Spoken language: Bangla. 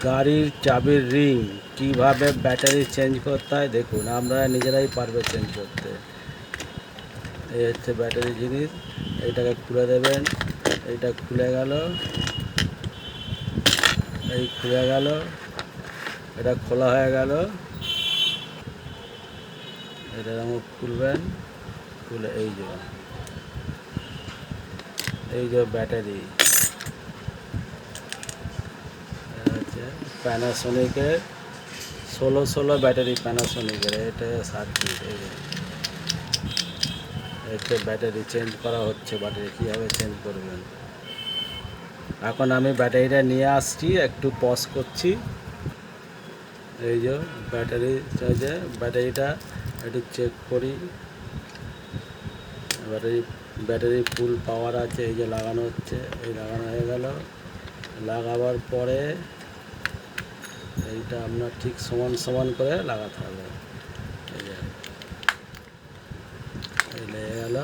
গাড়ির চাবির রিং কিভাবে ব্যাটারি চেঞ্জ করতে হয় দেখুন, আমরা নিজেরাই পারবে চেঞ্জ করতে। এই হচ্ছে ব্যাটারি জিনিস, এইটাকে খুলে দেবেন। এইটা খুলে গেল, এই খুলে গেল, এটা খোলা হয়ে গেল। এটা যেমন খুলবেন, খুলে এই যে ব্যাটারি হচ্ছে প্যানাসোনিকের 16 ব্যাটারি, প্যানাসোনিকের। এটা সার্কিট, এতে ব্যাটারি চেঞ্জ করা হচ্ছে। ব্যাটারি কীভাবে চেঞ্জ করবেন, এখন আমি ব্যাটারিটা নিয়ে আসছি, একটু পজ করছি। এই যে ব্যাটারিটা একটু চেক করি। ব্যাটারি ফুল পাওয়ার আছে, এই যে লাগানো হচ্ছে, এই লাগানো হয়ে গেল। লাগাবার পরে এইটা আপনার ঠিক সমান সমান করে লাগাতে হবে। এই যে লেগে গেল।